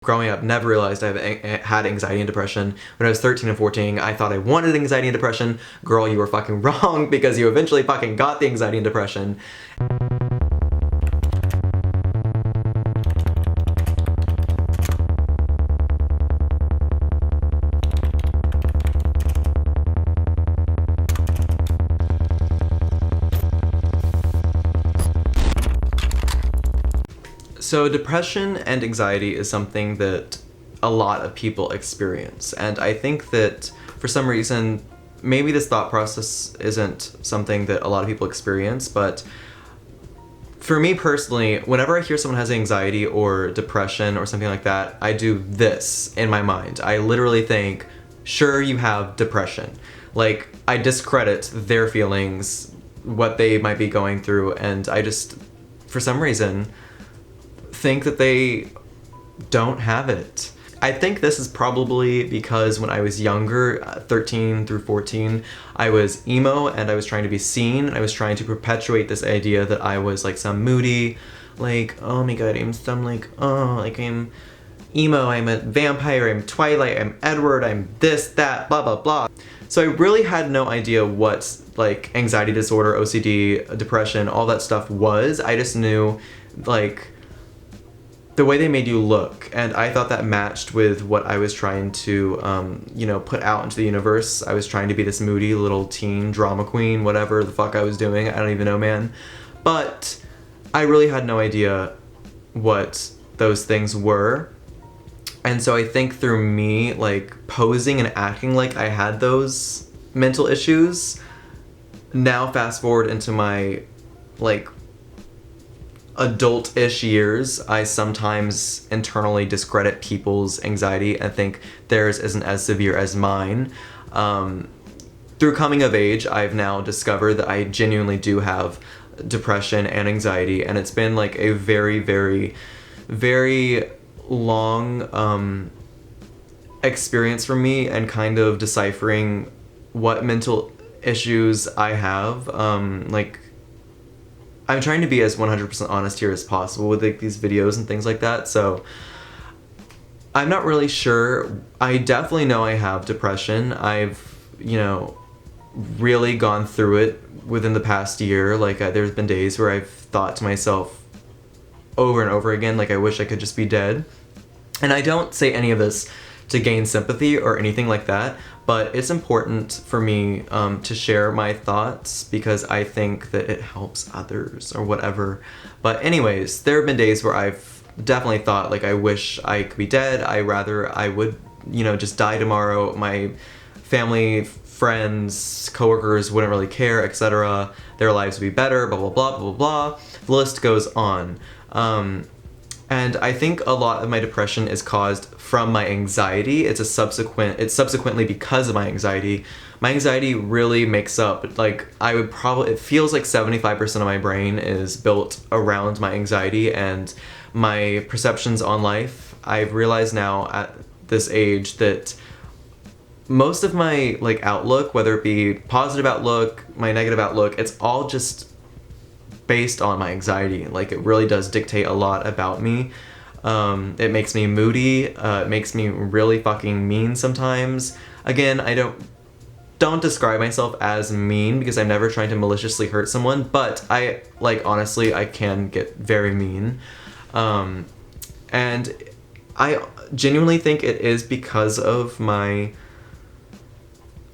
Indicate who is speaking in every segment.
Speaker 1: Growing up, never realized I had anxiety and depression. When I was 13 and 14, I thought I wanted anxiety and depression. Girl, you were fucking wrong because you eventually fucking got the anxiety and depression. So depression and anxiety is something that a lot of people experience, and I think that for some reason maybe this thought process isn't something that a lot of people experience, but for me personally, whenever I hear someone has anxiety or depression or something like that, I do this in my mind. I literally think, sure, you have depression. Like, I discredit their feelings, what they might be going through, and I just, for some reason, think that they don't have it. I think this is probably because when I was younger, 13 through 14, I was emo and I was trying to be seen. I was trying to perpetuate this idea that I was like some moody, like, oh my god, I'm some like, oh, like I'm emo, I'm a vampire, I'm Twilight, I'm Edward, I'm this, that, blah, blah, blah. So I really had no idea what like anxiety disorder, OCD, depression, all that stuff was. I just knew like the way they made you look, and I thought that matched with what I was trying to, put out into the universe. I was trying to be this moody little teen drama queen, whatever the fuck I was doing. I don't even know, man. But I really had no idea what those things were. And so I think through me, like, posing and acting like I had those mental issues, now fast forward into my, like, adult-ish years, I sometimes internally discredit people's anxiety and think theirs isn't as severe as mine. Through coming of age, I've now discovered that I genuinely do have depression and anxiety, and it's been like a very, very, very long experience for me and kind of deciphering what mental issues I have. I'm trying to be as 100% honest here as possible with like these videos and things like that, so I'm not really sure. I definitely know I have depression. I've, really gone through it within the past year. Like, there's been days where I've thought to myself over and over again, like, I wish I could just be dead. And I don't say any of this to gain sympathy or anything like that, but it's important for me to share my thoughts because I think that it helps others or whatever. But anyways, there have been days where I've definitely thought, like, I wish I could be dead. I would, just die tomorrow. My family, friends, coworkers wouldn't really care, etc. Their lives would be better, blah, blah, blah, blah, blah. The list goes on. And I think a lot of my depression is caused from my anxiety. It's subsequently because of my anxiety. My anxiety really makes up, like, it feels like 75% of my brain is built around my anxiety and my perceptions on life. I've realized now at this age that most of my, like, outlook, whether it be positive outlook, my negative outlook, it's all just based on my anxiety. Like, it really does dictate a lot about me. It makes me moody. It makes me really fucking mean sometimes. Again, I don't describe myself as mean because I'm never trying to maliciously hurt someone, but honestly, I can get very mean. And I genuinely think it is because of my,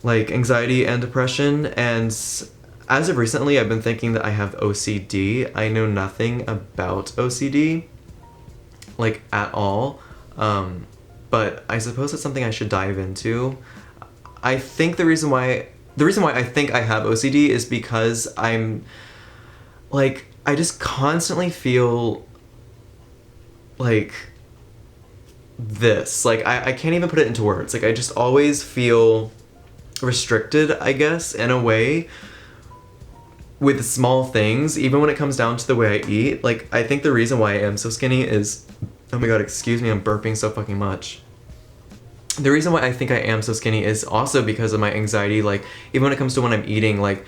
Speaker 1: like, anxiety and depression, and as of recently, I've been thinking that I have OCD. I know nothing about OCD, like, at all, but I suppose it's something I should dive into. I think the reason why I think I have OCD is because I'm, like, I just constantly feel like this. Like, I can't even put it into words. Like, I just always feel restricted, I guess, in a way, with small things, even when it comes down to the way I eat. Like, I think the reason why I am so skinny is, oh my god, excuse me, I'm burping so fucking much. The reason why I think I am so skinny is also because of my anxiety. Like, even when it comes to when I'm eating, like,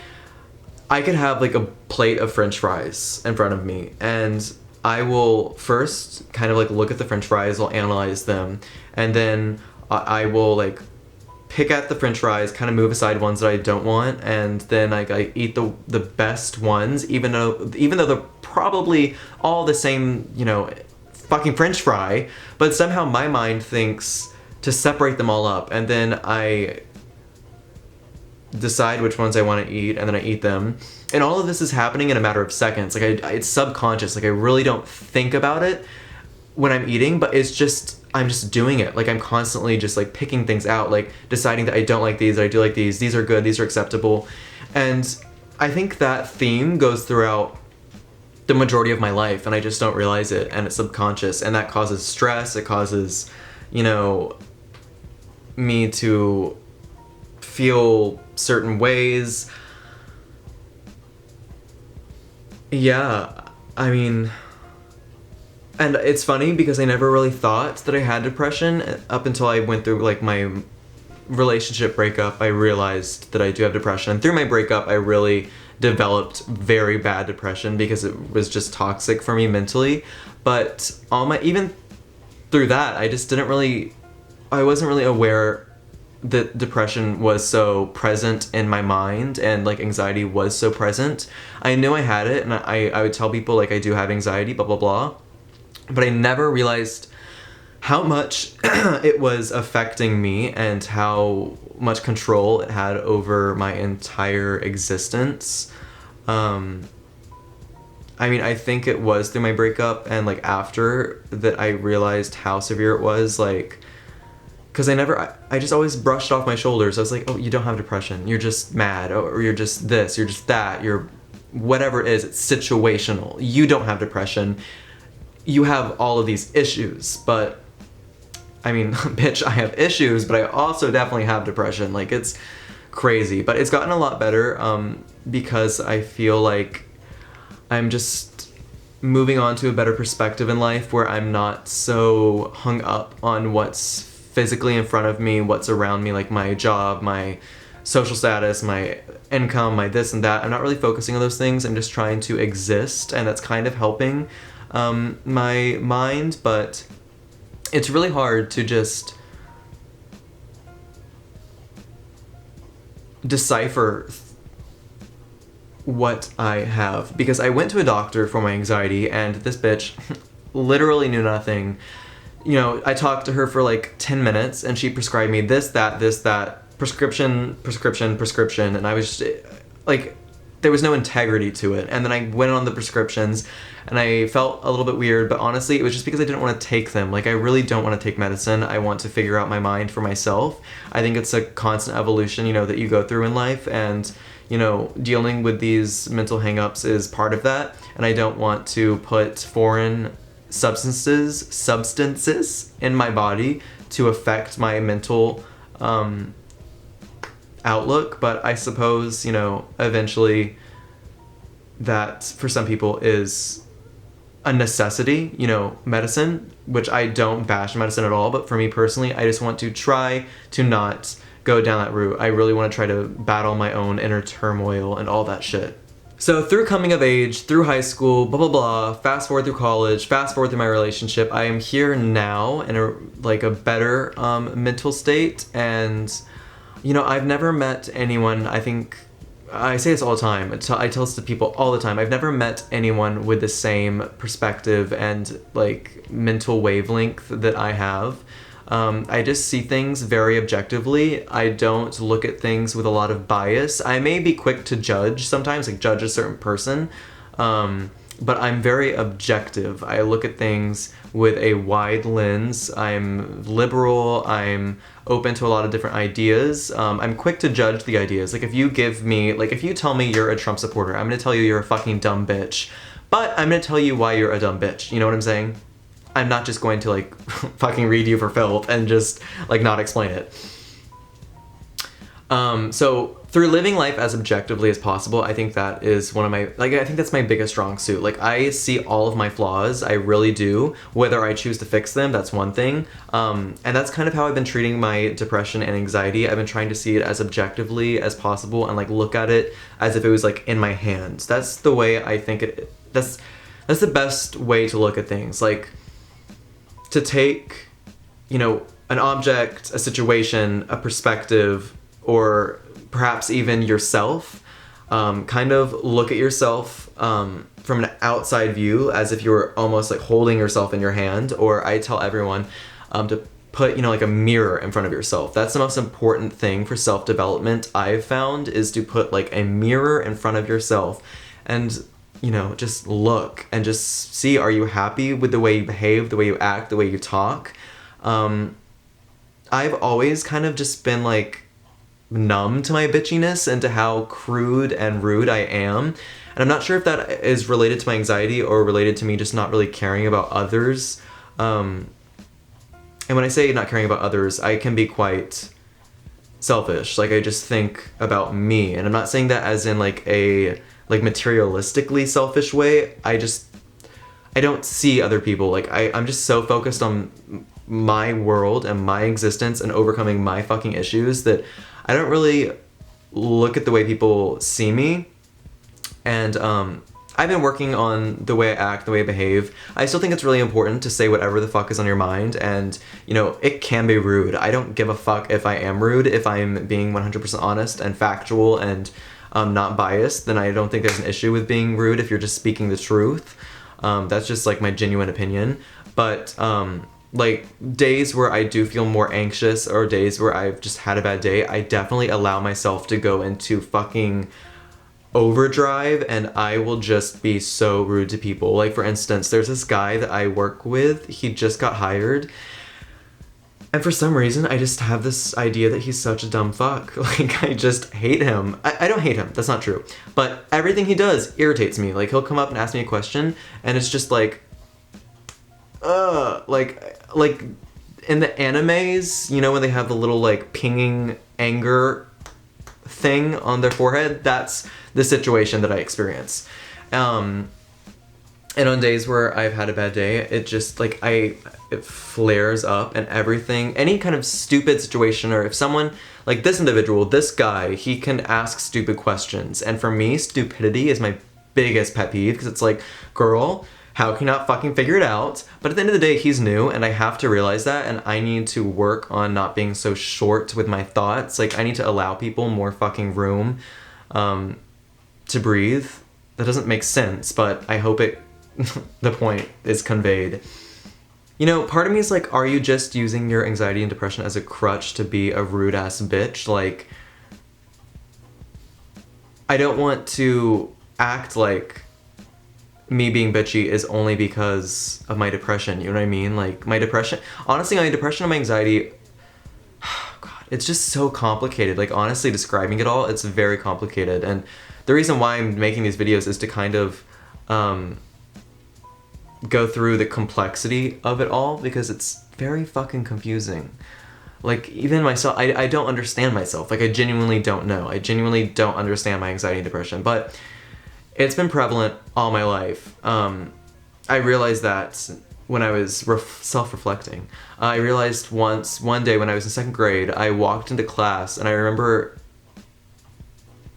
Speaker 1: I could have, like, a plate of french fries in front of me, and I will first kind of like look at the French fries, I'll analyze them, and then I will like pick at the French fries, kind of move aside ones that I don't want, and then like I eat the best ones, even though they're probably all the same, you know, fucking French fry, but somehow my mind thinks to separate them all up, and then I decide which ones I want to eat, and then I eat them. And all of this is happening in a matter of seconds. Like it's subconscious. Like I really don't think about it when I'm eating, but it's just, I'm just doing it. Like I'm constantly just like picking things out, like deciding that I don't like these, that I do like these are good, these are acceptable. And I think that theme goes throughout the majority of my life, and I just don't realize it, and it's subconscious, and that causes stress. It causes, you know, me to feel certain ways. Yeah, I mean, and it's funny because I never really thought that I had depression up until I went through like my relationship breakup. I realized that I do have depression, and through my breakup I really developed very bad depression because it was just toxic for me mentally. But even through that, I wasn't really aware that depression was so present in my mind, and like anxiety was so present. I knew I had it, and I would tell people like I do have anxiety, blah blah blah, but I never realized how much it was affecting me and how much control it had over my entire existence. I mean, I think it was through my breakup and like after that I realized how severe it was, like, because I just always brushed off my shoulders. I was like, oh, you don't have depression. You're just mad, or you're just this, you're just that, you're whatever it is, it's situational. You don't have depression. You have all of these issues. But, I mean, bitch, I have issues, but I also definitely have depression. Like, it's crazy. But it's gotten a lot better because I feel like I'm just moving on to a better perspective in life where I'm not so hung up on what's physically in front of me, what's around me, like my job, my social status, my income, my this and that. I'm not really focusing on those things. I'm just trying to exist, and that's kind of helping my mind, but it's really hard to just decipher what I have, because I went to a doctor for my anxiety, and this bitch literally knew nothing. You know, I talked to her for like 10 minutes and she prescribed me this, that, prescription, and I was just, like, there was no integrity to it. And then I went on the prescriptions and I felt a little bit weird, but honestly, it was just because I didn't want to take them. Like, I really don't want to take medicine. I want to figure out my mind for myself. I think it's a constant evolution, you know, that you go through in life, and, you know, dealing with these mental hang-ups is part of that. And I don't want to put foreign substances in my body to affect my mental outlook. But I suppose, you know, eventually that for some people is a necessity, you know, medicine, which I don't bash medicine at all, but for me personally, I just want to try to not go down that route. I really want to try to battle my own inner turmoil and all that shit. So through coming of age, through high school, blah blah blah, fast forward through college, fast forward through my relationship, I am here now in a better mental state. And, you know, I've never met anyone, I think, I say this all the time, I tell this to people all the time, I've never met anyone with the same perspective and like mental wavelength that I have. I just see things very objectively. I don't look at things with a lot of bias. I may be quick to judge sometimes, like judge a certain person, but I'm very objective. I look at things with a wide lens. I'm liberal. I'm open to a lot of different ideas. I'm quick to judge the ideas. Like if you tell me you're a Trump supporter, I'm gonna tell you you're a fucking dumb bitch. But I'm gonna tell you why you're a dumb bitch. You know what I'm saying? I'm not just going to like fucking read you for filth and just like not explain it. So through living life as objectively as possible, I think that is I think that's my biggest strong suit. Like I see all of my flaws, I really do. Whether I choose to fix them, that's one thing. And that's kind of how I've been treating my depression and anxiety. I've been trying to see it as objectively as possible and like look at it as if it was like in my hands. That's the way I think that's the best way to look at things. Like, to take, you know, an object, a situation, a perspective, or perhaps even yourself, kind of look at yourself from an outside view, as if you were almost like holding yourself in your hand. Or I tell everyone to put, you know, like a mirror in front of yourself. That's the most important thing for self-development I've found, is to put like a mirror in front of yourself and, you know, just look and just see, are you happy with the way you behave, the way you act, the way you talk? I've always kind of just been like numb to my bitchiness and to how crude and rude I am. And I'm not sure if that is related to my anxiety or related to me just not really caring about others. And when I say not caring about others, I can be quite selfish. Like, I just think about me. And I'm not saying that as in like a like materialistically selfish way. I don't see other people. Like, I'm just so focused on my world and my existence and overcoming my fucking issues that I don't really look at the way people see me. And I've been working on the way I act, the way I behave. I still think it's really important to say whatever the fuck is on your mind, and, you know, it can be rude. I don't give a fuck if I am rude. If I'm being 100% honest and factual and not biased, then I don't think there's an issue with being rude if you're just speaking the truth. That's just like my genuine opinion. But like, days where I do feel more anxious or days where I've just had a bad day, I definitely allow myself to go into fucking overdrive, and I will just be so rude to people. Like, for instance, there's this guy that I work with. He just got hired, and for some reason I just have this idea that he's such a dumb fuck. Like, I just hate him. I don't hate him, that's not true, but everything he does irritates me. Like, he'll come up and ask me a question, and it's just like, like in the animes, you know, when they have the little like pinging anger thing on their forehead, that's the situation that I experience. And on days where I've had a bad day, it just like it flares up, and everything, any kind of stupid situation, or if someone, like this individual, this guy, he can ask stupid questions, and for me, stupidity is my biggest pet peeve, because it's like, girl, how can you not fucking figure it out? But at the end of the day, he's new, and I have to realize that, and I need to work on not being so short with my thoughts. Like, I need to allow people more fucking room to breathe. That doesn't make sense, but I hope the point is conveyed. You know, part of me is like, are you just using your anxiety and depression as a crutch to be a rude-ass bitch? Like, I don't want to act like me being bitchy is only because of my depression, you know what I mean? Like, my depression, honestly, my depression and my anxiety, God, it's just so complicated. Like, honestly, describing it all, it's very complicated. And the reason why I'm making these videos is to kind of go through the complexity of it all, because it's very fucking confusing. Like, even myself, I don't understand myself. Like, I genuinely don't know. I genuinely don't understand my anxiety and depression, but it's been prevalent all my life. I realized that when I was self-reflecting. I realized one day when I was in second grade, I walked into class, and I remember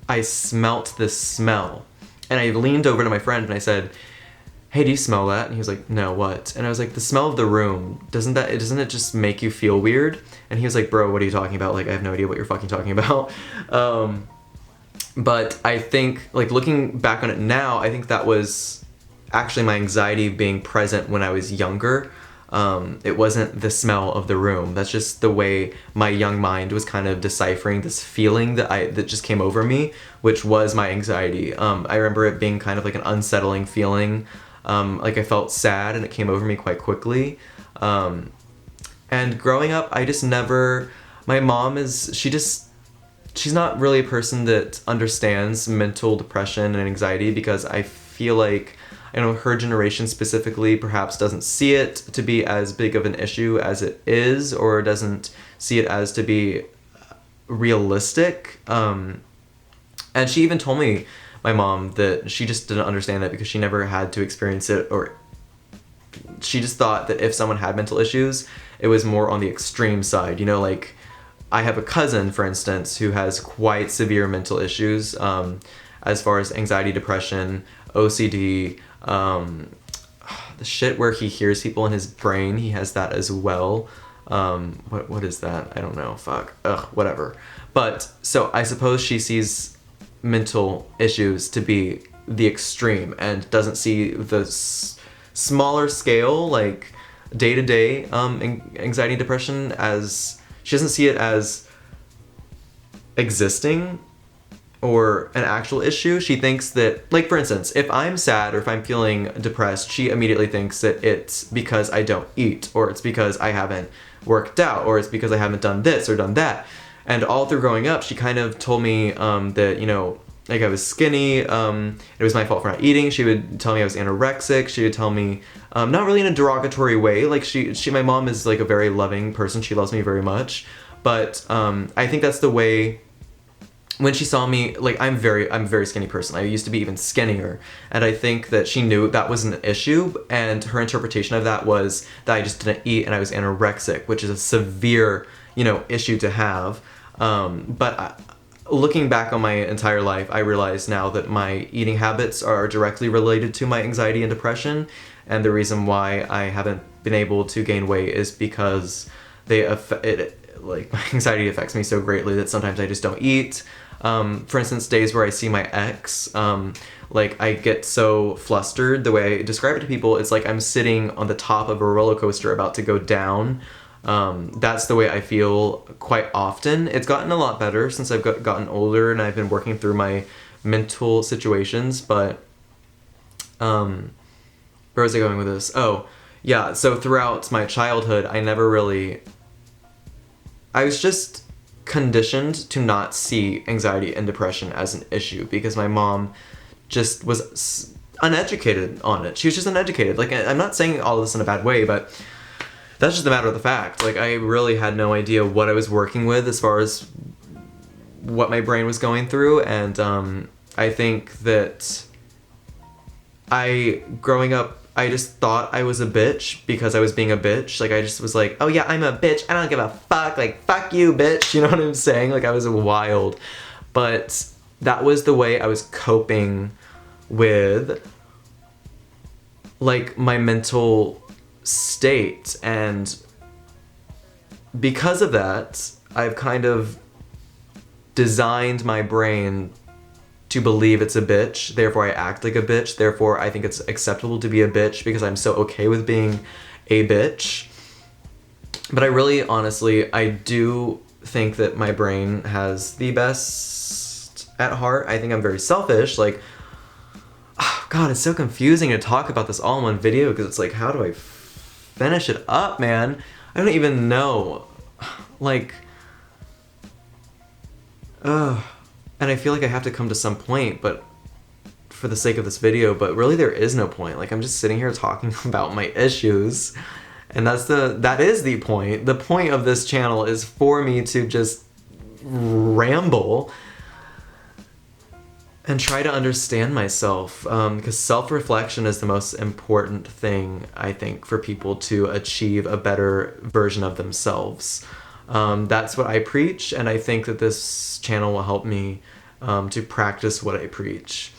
Speaker 1: I smelt this smell. And I leaned over to my friend and I said, hey, do you smell that? And he was like, no, what? And I was like, the smell of the room, doesn't it just make you feel weird? And he was like, bro, what are you talking about? Like, I have no idea what you're fucking talking about. But I think, like, looking back on it now, I think that was actually my anxiety being present when I was younger. It wasn't the smell of the room. That's just the way my young mind was kind of deciphering this feeling that just came over me, which was my anxiety. I remember it being kind of like an unsettling feeling. Like, I felt sad, and it came over me quite quickly. And growing up, I just never, my mom she's not really a person that understands mental depression and anxiety, because I feel like, you know, her generation specifically perhaps doesn't see it to be as big of an issue as it is, or doesn't see it as to be realistic. And she even told me, my mom, that she just didn't understand that because she never had to experience it, or she just thought that if someone had mental issues, it was more on the extreme side. You know, like, I have a cousin, for instance, who has quite severe mental issues, as far as anxiety, depression, OCD, the shit where he hears people in his brain, he has that as well. What is that? I don't know. Fuck. Ugh, whatever. But so I suppose she sees mental issues to be the extreme and doesn't see the smaller scale, like day-to-day anxiety and depression, as she doesn't see it as existing or an actual issue. She thinks that, like, for instance, if I'm sad or if I'm feeling depressed, she immediately thinks that it's because I don't eat, or it's because I haven't worked out, or it's because I haven't done this or done that. And all through growing up, she kind of told me that, you know, like I was skinny, it was my fault for not eating. She would tell me I was anorexic. She would tell me, not really in a derogatory way, like my mom is like a very loving person. She loves me very much. But I think that's the way, when she saw me, like I'm a very skinny person. I used to be even skinnier. And I think that she knew that was an issue, and her interpretation of that was that I just didn't eat and I was anorexic, which is a severe, you know, issue to have. Looking back on my entire life, I realize now that my eating habits are directly related to my anxiety and depression. And the reason why I haven't been able to gain weight is because like my anxiety affects me so greatly that sometimes I just don't eat. For instance, days where I see my ex, like I get so flustered. The way I describe it to people, it's like I'm sitting on the top of a roller coaster about to go down. That's the way I feel quite often. It's gotten a lot better since I've gotten older and I've been working through my mental situations, but where was I going with this? Oh, yeah, so throughout my childhood, I was just conditioned to not see anxiety and depression as an issue because my mom just was uneducated on it. She was just uneducated. Like, I'm not saying all of this in a bad way, but that's just a matter of the fact. Like, I really had no idea what I was working with as far as what my brain was going through. And I think that growing up, I just thought I was a bitch because I was being a bitch. Like, I just was like, oh yeah, I'm a bitch. I don't give a fuck. Like, fuck you, bitch. You know what I'm saying? Like, I was wild. But that was the way I was coping with, like, my mental state. And because of that, I've kind of designed my brain to believe it's a bitch, therefore I act like a bitch, therefore I think it's acceptable to be a bitch because I'm so okay with being a bitch. But I really, honestly, I do think that my brain has the best at heart. I think I'm very selfish. Like, oh God, it's so confusing to talk about this all in one video because it's like, how do I finish it up, man? I don't even know. Like, and I feel like I have to come to some point, but for the sake of this video, but really there is no point. Like, I'm just sitting here talking about my issues, and that is the point. The point of this channel is for me to just ramble and try to understand myself, because self-reflection is the most important thing, I think, for people to achieve a better version of themselves. That's what I preach, and I think that this channel will help me to practice what I preach.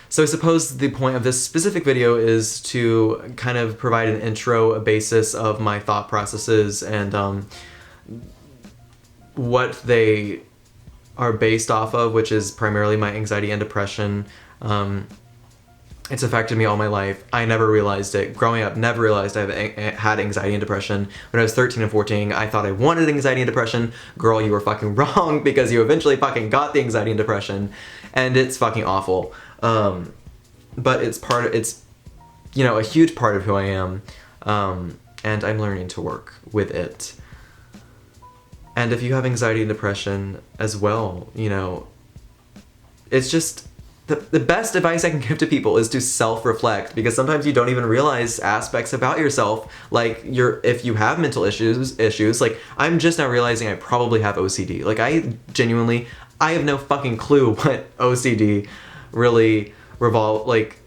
Speaker 1: So I suppose the point of this specific video is to kind of provide an intro, a basis of my thought processes and what they are based off of, which is primarily my anxiety and depression. It's affected me all my life. I never realized it. Growing up, never realized I had anxiety and depression. When I was 13 and 14, I thought I wanted anxiety and depression. Girl, you were fucking wrong because you eventually fucking got the anxiety and depression, and it's fucking awful. But it's, you know, a huge part of who I am, and I'm learning to work with it. And if you have anxiety and depression as well, you know, it's just, the best advice I can give to people is to self-reflect, because sometimes you don't even realize aspects about yourself. Like, if you have mental issues, like, I'm just now realizing I probably have OCD. Like, I have no fucking clue what OCD really like,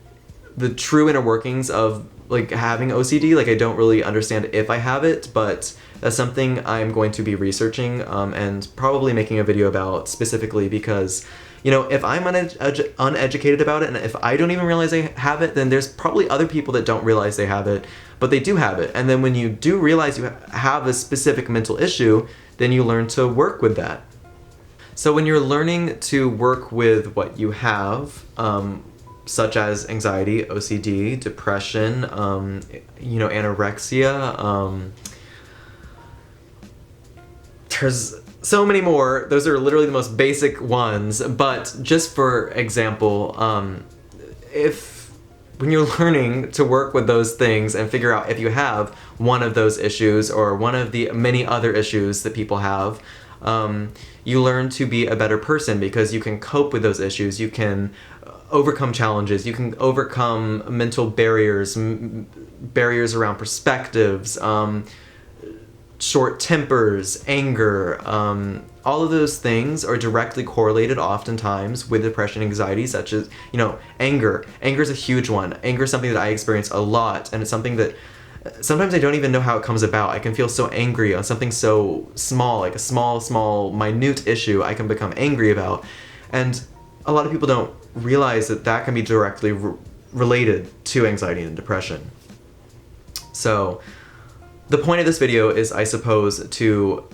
Speaker 1: the true inner workings of, like, having OCD. Like, I don't really understand if I have it, but that's something I'm going to be researching and probably making a video about specifically because, You know, if I'm uneducated about it, and if I don't even realize I have it, then there's probably other people that don't realize they have it, but they do have it. And then when you do realize you have a specific mental issue, then you learn to work with that. So when you're learning to work with what you have, such as anxiety, OCD, depression, you know, anorexia, there's so many more. Those are literally the most basic ones. But just for example, when you're learning to work with those things and figure out if you have one of those issues or one of the many other issues that people have, you learn to be a better person because you can cope with those issues. You can overcome challenges. You can overcome mental barriers, barriers around perspectives, short tempers, anger. All of those things are directly correlated oftentimes with depression and anxiety, such as, you know, anger. Anger is a huge one. Anger is something that I experience a lot, and it's something that sometimes I don't even know how it comes about. I can feel so angry on something so small, like a small, minute issue I can become angry about. And a lot of people don't realize that that can be directly related to anxiety and depression. So the point of this video is, I suppose, to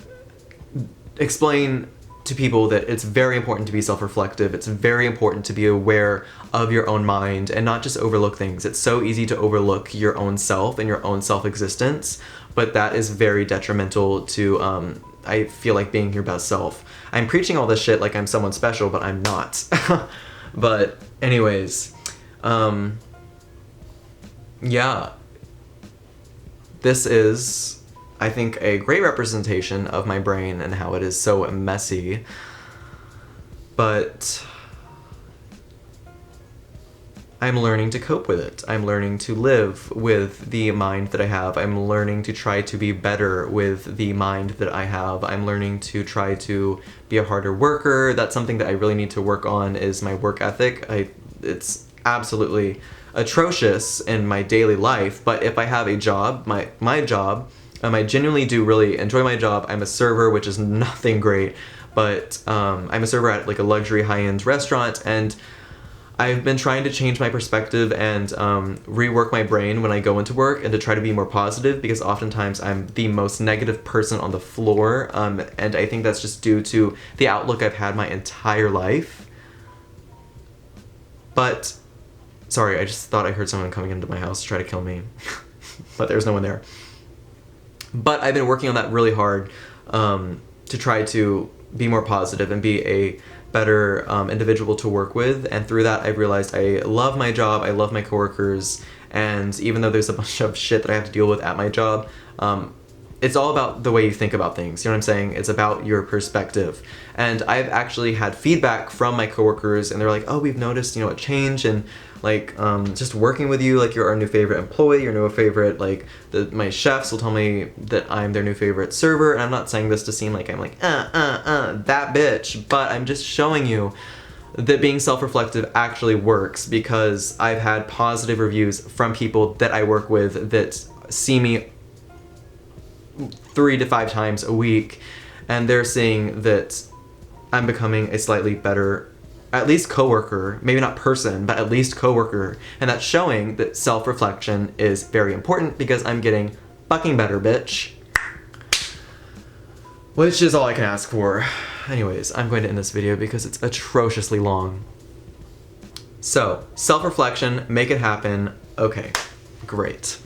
Speaker 1: explain to people that it's very important to be self-reflective. It's very important to be aware of your own mind and not just overlook things. It's so easy to overlook your own self and your own self-existence, but that is very detrimental to, I feel like, being your best self. I'm preaching all this shit like I'm someone special, but I'm not. But anyways, yeah. This is, I think, a great representation of my brain and how it is so messy. But I'm learning to cope with it. I'm learning to live with the mind that I have. I'm learning to try to be better with the mind that I have. I'm learning to try to be a harder worker. That's something that I really need to work on, is my work ethic. It's absolutely atrocious in my daily life, but if I have a job, my job, I genuinely do really enjoy my job. I'm a server, which is nothing great, but I'm a server at like a luxury high-end restaurant, and I've been trying to change my perspective and rework my brain when I go into work, and to try to be more positive, because oftentimes I'm the most negative person on the floor, and I think that's just due to the outlook I've had my entire life. But sorry, I just thought I heard someone coming into my house to try to kill me, but there's no one there. But I've been working on that really hard, to try to be more positive and be a better individual to work with. And through that, I've realized I love my job, I love my coworkers, and even though there's a bunch of shit that I have to deal with at my job, it's all about the way you think about things. You know what I'm saying? It's about your perspective. And I've actually had feedback from my coworkers, and they're like, oh, we've noticed, you know, a change in, like, just working with you, like, you're our new favorite employee, your new favorite, like, my chefs will tell me that I'm their new favorite server, and I'm not saying this to seem like I'm like, that bitch, but I'm just showing you that being self-reflective actually works, because I've had positive reviews from people that I work with that see me 3 to 5 times a week, and they're seeing that I'm becoming a slightly better, at least coworker, maybe not person, but at least coworker, and that's showing that self-reflection is very important, because I'm getting fucking better, bitch. Which is all I can ask for. Anyways, I'm going to end this video because it's atrociously long. So, self-reflection, make it happen. Okay, great.